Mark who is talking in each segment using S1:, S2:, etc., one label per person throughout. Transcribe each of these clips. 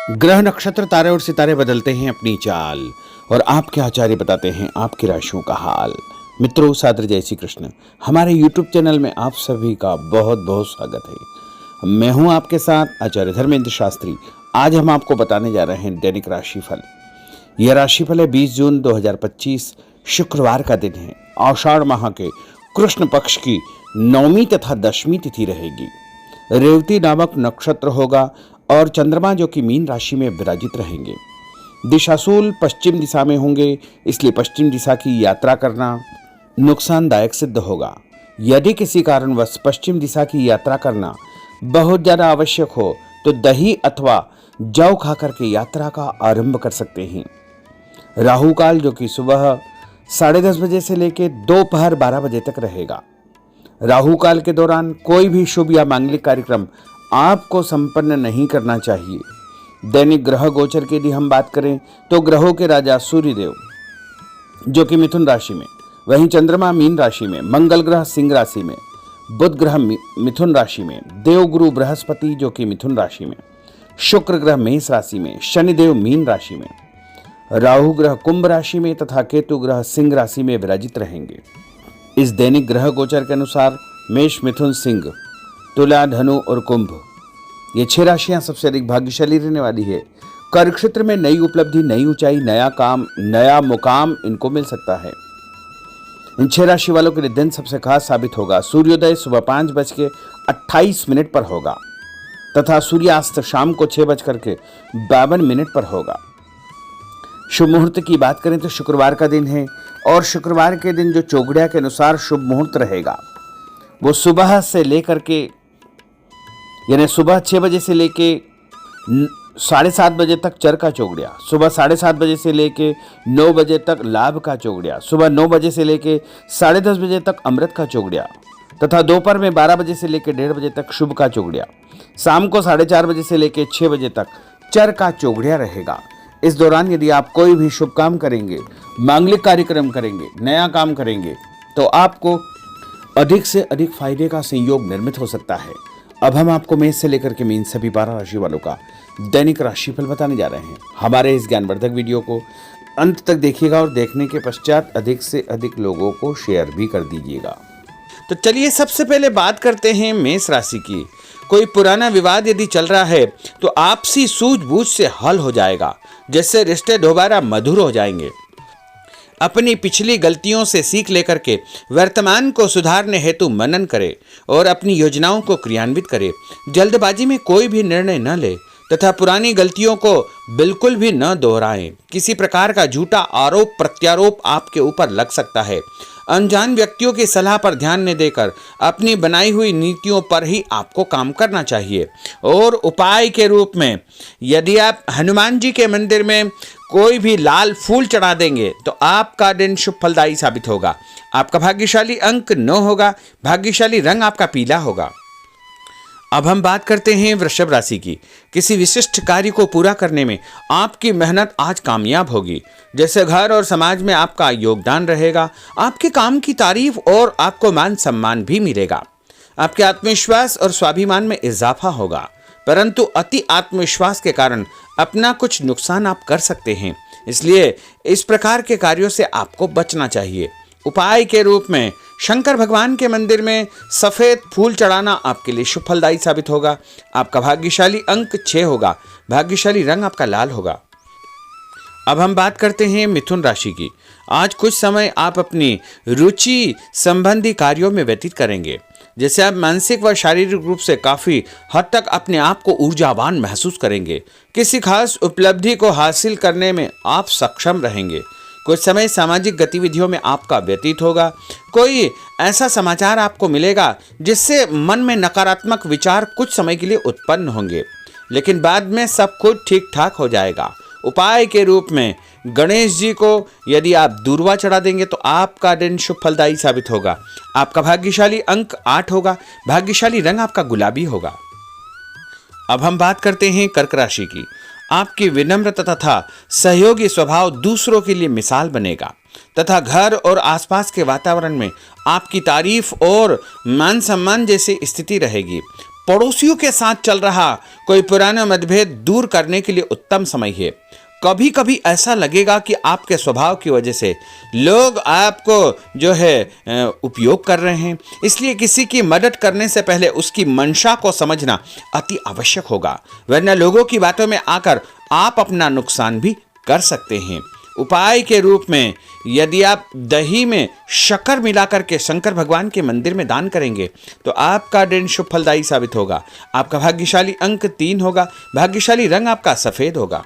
S1: ग्रह नक्षत्र तारे और सितारे बदलते हैं अपनी चाल और आपके आचार्य बताते हैं आपकी राशियों का हाल। मित्रों, सादर जय श्री कृष्ण। हमारे YouTube चैनल में आप सभी का बहुत बहुत स्वागत है। मैं हूं आपके साथ आचार्य धर्मेंद्र शास्त्री। आज हम आपको बताने जा रहे हैं दैनिक राशिफल। यह राशिफल है 20 जून 2025 शुक्रवार का दिन है। आषाढ़ माह के कृष्ण पक्ष की 9वीं तथा 10वीं तिथि रहेगी। रेवती नामक नक्षत्र होगा और चंद्रमा जो कि मीन राशि में विराजित रहेंगे। दिशाशूल पश्चिम दिशा में होंगे, इसलिए पश्चिम दिशा की यात्रा करना नुकसानदायक सिद्ध होगा। यदि किसी कारणवश पश्चिम दिशा की यात्रा करना बहुत ज्यादा आवश्यक हो तो दही अथवा जौ खाकर के यात्रा का आरंभ कर सकते हैं। राहु काल जो कि सुबह 10:30 बजे से लेकर दोपहर 12 बजे तक रहेगा। राहु काल के दौरान कोई भी शुभ या मांगलिक कार्यक्रम आपको संपन्न नहीं करना चाहिए। दैनिक ग्रह गोचर की यदि हम बात करें तो ग्रहों के राजा सूर्यदेव जो कि मिथुन राशि में, वहीं चंद्रमा मीन राशि में, मंगल ग्रह सिंह राशि में, बुध ग्रह मिथुन राशि में, देवगुरु बृहस्पति जो कि मिथुन राशि में, शुक्र ग्रह मेष राशि में, शनिदेव मीन राशि में, राहु ग्रह कुंभ राशि में तथा केतु ग्रह सिंह राशि में विराजित रहेंगे। इस दैनिक ग्रह गोचर के अनुसार मेष, मिथुन, सिंह, तुला, धनु और कुंभ, ये 6 राशियां सबसे अधिक भाग्यशाली रहने वाली है। कार्य क्षेत्र में नई उपलब्धि, नई ऊंचाई, नया काम, नया मुकाम इनको मिल सकता है। इन 6 राशि वालों के लिए दिन सबसे खास साबित होगा। सूर्योदय सुबह 5:28 पर होगा तथा सूर्यास्त शाम को 6:52 पर होगा। शुभ मुहूर्त की बात करें तो शुक्रवार का दिन है और शुक्रवार के दिन जो चौगड़िया के अनुसार शुभ मुहूर्त रहेगा वो सुबह से लेकर के यानी सुबह 6 बजे से लेके 7:30 बजे तक चर का चौगड़िया, सुबह 7:30 बजे से लेके 9 बजे तक लाभ का चौगड़िया, सुबह 9 बजे से लेके 10:30 बजे तक अमृत का चौगड़िया तथा दोपहर में 12 बजे से लेके 1:30 बजे तक शुभ का चौगड़िया, शाम को 4:30 बजे से लेके 6 बजे तक चर का चौगड़िया रहेगा। इस दौरान यदि आप कोई भी शुभ काम करेंगे, मांगलिक कार्यक्रम करेंगे, नया काम करेंगे तो आपको अधिक से अधिक फायदे का संयोग निर्मित हो सकता है। अब हम आपको मेष से लेकर के मीन सभी 12 राशि वालों का दैनिक राशिफल बताने जा रहे हैं। हमारे इस ज्ञानवर्धक वीडियो को अंत तक देखिएगा और देखने के पश्चात अधिक से अधिक लोगों को शेयर भी कर दीजिएगा। तो चलिए सबसे पहले बात करते हैं मेष राशि की। कोई पुराना विवाद यदि चल रहा है तो आपसी सूझबूझ से हल हो जाएगा, जिससे रिश्ते दोबारा मधुर हो जाएंगे। अपनी पिछली गलतियों से सीख लेकर के वर्तमान को सुधारने हेतु मनन करे और अपनी योजनाओं को क्रियान्वित करे। जल्दबाजी में कोई भी निर्णय न ले तथा पुरानी गलतियों को बिल्कुल भी न दोहराएं। किसी प्रकार का झूठा आरोप प्रत्यारोप आपके ऊपर लग सकता है। अनजान व्यक्तियों की सलाह पर ध्यान न देकर अपनी बनाई हुई नीतियों पर ही आपको काम करना चाहिए। और उपाय के रूप में यदि आप हनुमान जी के मंदिर में कोई भी लाल फूल चढ़ा देंगे तो आपका दिन शुभ फलदायी साबित होगा। आपका भाग्यशाली अंक 9 होगा। भाग्यशाली रंग आपका पीला होगा। अब हम बात करते हैं वृषभ राशि की। किसी विशिष्ट कार्य को पूरा करने में आपकी मेहनत आज कामयाब होगी। जैसे घर और समाज में आपका योगदान रहेगा। आपके काम की तारीफ और आपको मान सम्मान भी मिलेगा। आपके आत्मविश्वास और स्वाभिमान में इजाफा होगा, परंतु अति आत्मविश्वास के कारण अपना कुछ नुकसान आप कर सकते हैं। इसलिए इस प्रकार के कार्यों से आपको बचना चाहिए। उपाय के रूप में शंकर भगवान के मंदिर में सफेद फूल चढ़ाना आपके लिए शुभ फलदायी साबित होगा। आपका भाग्यशाली अंक 6 होगा। भाग्यशाली रंग आपका लाल होगा। अब हम बात करते हैं मिथुन राशि की। आज कुछ समय आप अपनी रुचि संबंधी कार्यों में व्यतीत करेंगे, जैसे आप मानसिक व शारीरिक रूप से काफी हद तक अपने आप को ऊर्जावान महसूस करेंगे। किसी खास उपलब्धि को हासिल करने में आप सक्षम रहेंगे। कुछ समय सामाजिक गतिविधियों में आपका व्यतीत होगा। कोई ऐसा समाचार आपको मिलेगा जिससे मन में नकारात्मक विचार कुछ समय के लिए उत्पन्न होंगे, लेकिन बाद में सब कुछ ठीक ठाक हो जाएगा। उपाय के रूप में गणेश जी को यदि आप दूर्वा चढ़ा देंगे तो आपका दिन शुभ फलदायी साबित होगा। आपका भाग्यशाली अंक 8 होगा। भाग्यशाली रंग आपका गुलाबी होगा। अब हम बात करते हैं कर्क राशि की। आपकी विनम्रता तथा सहयोगी स्वभाव दूसरों के लिए मिसाल बनेगा। तथा घर और आसपास के वातावरण में आपकी तारीफ और मान सम्मान जैसी स्थिति रहेगी। पड़ोसियों के साथ चल रहा कोई पुराना मतभेद दूर करने के लिए उत्तम समय है। कभी कभी ऐसा लगेगा कि आपके स्वभाव की वजह से लोग आपको जो है उपयोग कर रहे हैं, इसलिए किसी की मदद करने से पहले उसकी मंशा को समझना अति आवश्यक होगा, वरना लोगों की बातों में आकर आप अपना नुकसान भी कर सकते हैं। उपाय के रूप में यदि आप दही में शक्कर मिलाकर के शंकर भगवान के मंदिर में दान करेंगे तो आपका दिन शुभ फलदायी साबित होगा। आपका भाग्यशाली अंक 3 होगा। भाग्यशाली रंग आपका सफेद होगा।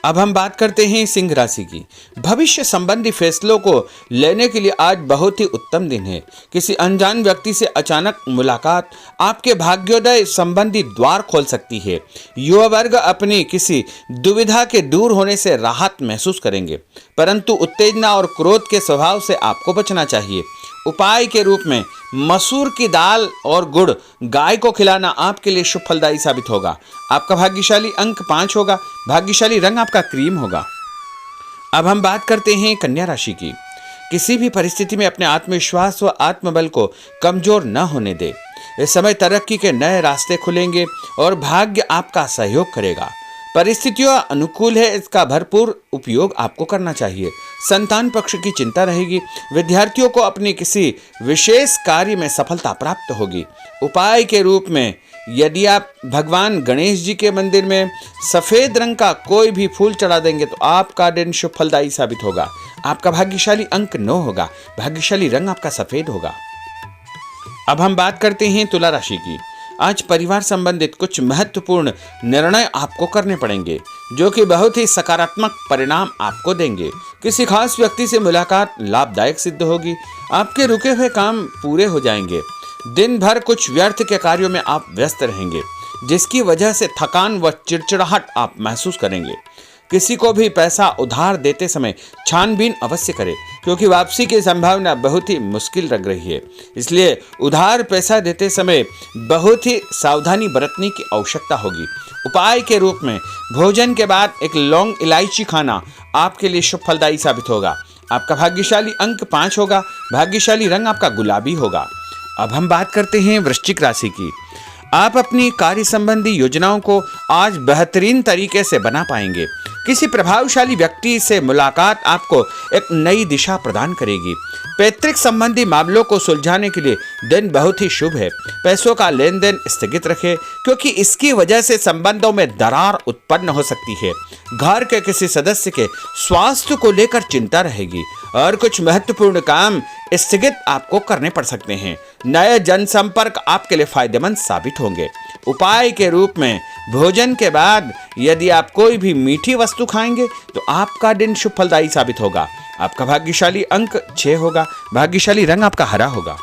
S1: अब हम बात करते हैं सिंह राशि की। भविष्य संबंधी फैसलों को लेने के लिए आज बहुत ही उत्तम दिन है। किसी अनजान व्यक्ति से अचानक मुलाकात आपके भाग्योदय संबंधी द्वार खोल सकती है। युवा वर्ग अपनी किसी दुविधा के दूर होने से राहत महसूस करेंगे, परंतु उत्तेजना और क्रोध के स्वभाव से आपको बचना चाहिए। उपाय के रूप में मसूर की दाल और गुड़ गाय को खिलाना आपके लिए शुभ फलदायी साबित होगा। आपका भाग्यशाली अंक 5 होगा। भाग्यशाली रंग आपका क्रीम होगा। अब हम बात करते हैं कन्या राशि की। किसी भी परिस्थिति में अपने आत्मविश्वास व आत्मबल को कमजोर न होने दे। इस समय तरक्की के नए रास्ते खुलेंगे और भाग्य आपका सहयोग करेगा। परिस्थितियां अनुकूल है, इसका भरपूर उपयोग आपको करना चाहिए। संतान पक्ष की चिंता रहेगी। विद्यार्थियों को अपनी किसी विशेष कार्य में सफलता प्राप्त होगी। उपाय के रूप में यदि आप भगवान गणेश जी के मंदिर में सफेद रंग का कोई भी फूल चढ़ा देंगे तो आपका दिन शुभ फलदायी साबित होगा। आपका भाग्यशाली अंक 9 होगा। भाग्यशाली रंग आपका सफेद होगा। अब हम बात करते हैं तुला राशि की। आज परिवार संबंधित कुछ महत्वपूर्ण निर्णय आपको करने पड़ेंगे जो कि बहुत ही सकारात्मक परिणाम आपको देंगे। किसी खास व्यक्ति से मुलाकात लाभदायक सिद्ध होगी। आपके रुके हुए काम पूरे हो जाएंगे। दिन भर कुछ व्यर्थ के कार्यों में आप व्यस्त रहेंगे, जिसकी वजह से थकान व चिड़चिड़ाहट आप महसूस करेंगे। किसी को भी पैसा उधार देते समय छानबीन अवश्य करें, क्योंकि वापसी की संभावना बहुत ही मुश्किल लग रही है। इसलिए उधार पैसा देते समय बहुत ही सावधानी बरतने की आवश्यकता होगी। उपाय के रूप में भोजन के बाद एक लौंग इलायची खाना आपके लिए शुभ फलदायी साबित होगा। आपका भाग्यशाली अंक 5 होगा। भाग्यशाली रंग आपका गुलाबी होगा। अब हम बात करते हैं वृश्चिक राशि की। आप अपनी कार्य संबंधी योजनाओं को आज बेहतरीन तरीके से बना पाएंगे। किसी प्रभावशाली व्यक्ति से मुलाकात आपको एक नई दिशा प्रदान करेगी। पैतृक संबंधी मामलों को सुलझाने के लिए दिन बहुत ही शुभ है। पैसों का लेन देन स्थगित रखें, क्योंकि इसकी वजह से संबंधों में दरार उत्पन्न हो सकती है। घर के किसी सदस्य के स्वास्थ्य को लेकर चिंता रहेगी और कुछ महत्वपूर्ण काम स्थगित आपको करने पड़ सकते हैं। नए जनसंपर्क आपके लिए फायदेमंद साबित होंगे। उपाय के रूप में भोजन के बाद यदि आप कोई भी मीठी वस्तु खाएंगे तो आपका दिन शुभ फलदायी साबित होगा। आपका भाग्यशाली अंक 6 होगा। भाग्यशाली रंग आपका हरा होगा।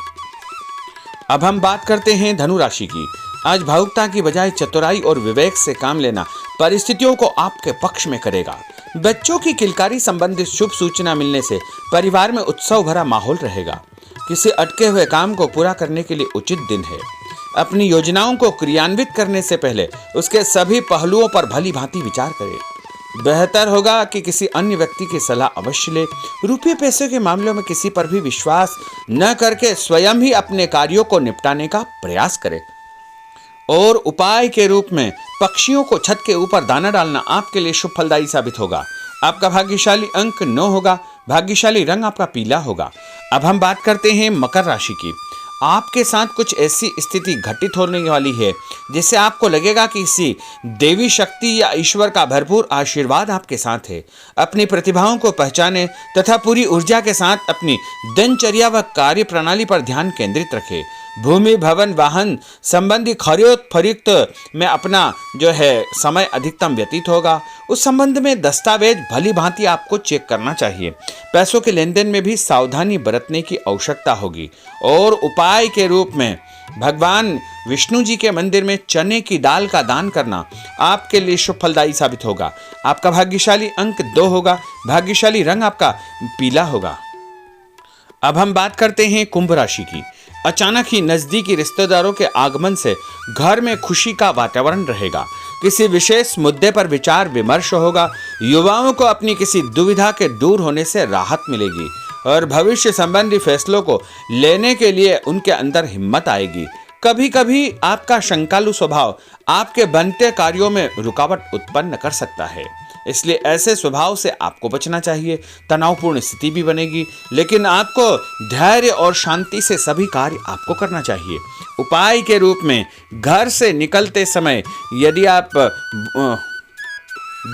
S1: अब हम बात करते हैं धनु राशि की। आज भावुकता की बजाय चतुराई और विवेक से काम लेना परिस्थितियों को आपके पक्ष में करेगा। बच्चों की किलकारी संबंधित शुभ सूचना मिलने से परिवार में उत्सव भरा माहौल रहेगा। किसी अटके हुए काम को पूरा करने के लिए उचित दिन है। अपनी योजनाओं को क्रियान्वित करने से पहले उसके सभी पहलुओं पर भली भांति विचार करें। बेहतर होगा कि किसी अन्य व्यक्ति की सलाह अवश्य ले। रुपये पैसे के मामलों में किसी पर भी विश्वास न करके स्वयं ही अपने कार्यों को निपटाने का प्रयास करें। और उपाय के रूप में पक्षियों को छत के ऊपर दाना डालना आपके लिए शुभ फलदायी साबित होगा। आपका भाग्यशाली अंक 9 होगा। भाग्यशाली रंग आपका पीला होगा। अब हम बात करते हैं मकर राशि की। आपके साथ कुछ ऐसी स्थिति घटित होने वाली है जिससे आपको लगेगा कि किसी देवी शक्ति या ईश्वर का भरपूर आशीर्वाद आपके साथ है। अपनी प्रतिभाओं को पहचानें तथा पूरी ऊर्जा के साथ अपनी दिनचर्या व कार्य प्रणाली पर ध्यान केंद्रित रखें। भूमि भवन वाहन संबंधी खरीद फरोख्त में अपना जो है समय अधिकतम व्यतीत होगा। उस संबंध में दस्तावेज भली भांति आपको चेक करना चाहिए। पैसों के लेन देन में भी सावधानी बरतने की आवश्यकता होगी। और उपाय के रूप में भगवान विष्णु जी के मंदिर में चने की दाल का दान करना आपके लिए शुभ फलदायी साबित होगा। आपका भाग्यशाली अंक 2 होगा। भाग्यशाली रंग आपका पीला होगा। अब हम बात करते हैं कुंभ राशि की। अचानक ही नजदीकी रिश्तेदारों के आगमन से घर में खुशी का वातावरण रहेगा। किसी विशेष मुद्दे पर विचार विमर्श होगा। युवाओं को अपनी किसी दुविधा के दूर होने से राहत मिलेगी और भविष्य संबंधी फैसलों को लेने के लिए उनके अंदर हिम्मत आएगी। कभी कभी आपका शंकालु स्वभाव आपके बनते कार्यों में रुकावट उत्पन्न कर सकता है, इसलिए ऐसे स्वभाव से आपको बचना चाहिए। तनावपूर्ण स्थिति भी बनेगी, लेकिन आपको धैर्य और शांति से सभी कार्य आपको करना चाहिए। उपाय के रूप में घर से निकलते समय यदि आप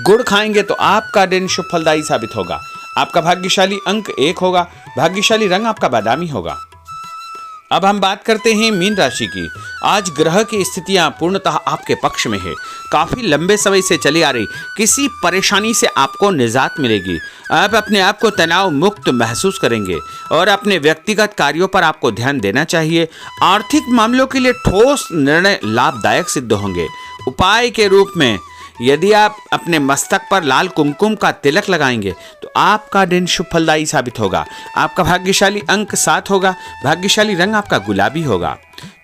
S1: गुड़ खाएंगे तो आपका दिन शुभ फलदायी साबित होगा। आपका भाग्यशाली अंक 1 होगा। भाग्यशाली रंग आपका बादामी होगा। अब हम बात करते हैं मीन राशि की। आज ग्रह की स्थितियां पूर्णतः आपके पक्ष में है। काफी लंबे समय से चली आ रही किसी परेशानी से आपको निजात मिलेगी। आप अपने आप को तनाव मुक्त महसूस करेंगे और अपने व्यक्तिगत कार्यों पर आपको ध्यान देना चाहिए। आर्थिक मामलों के लिए ठोस निर्णय लाभदायक सिद्ध होंगे। उपाय के रूप में यदि आप अपने मस्तक पर लाल कुमकुम का तिलक लगाएंगे तो आपका दिन शुभ फलदायी साबित होगा। आपका भाग्यशाली अंक 7 होगा। भाग्यशाली रंग आपका गुलाबी होगा।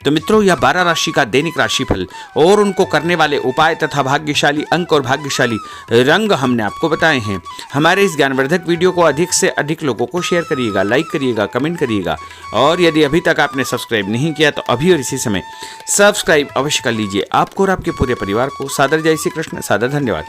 S1: तो मित्रों, यह 12 राशि का दैनिक राशिफल और उनको करने वाले उपाय तथा भाग्यशाली अंक और भाग्यशाली रंग हमने आपको बताए हैं। हमारे इस ज्ञानवर्धक वीडियो को अधिक से अधिक लोगों को शेयर करिएगा, लाइक करिएगा, कमेंट करिएगा और यदि अभी तक आपने सब्सक्राइब नहीं किया तो अभी और इसी समय सब्सक्राइब अवश्य कर लीजिए। आपको और आपके पूरे परिवार को सादर जय श्री कृष्ण, सादर धन्यवाद।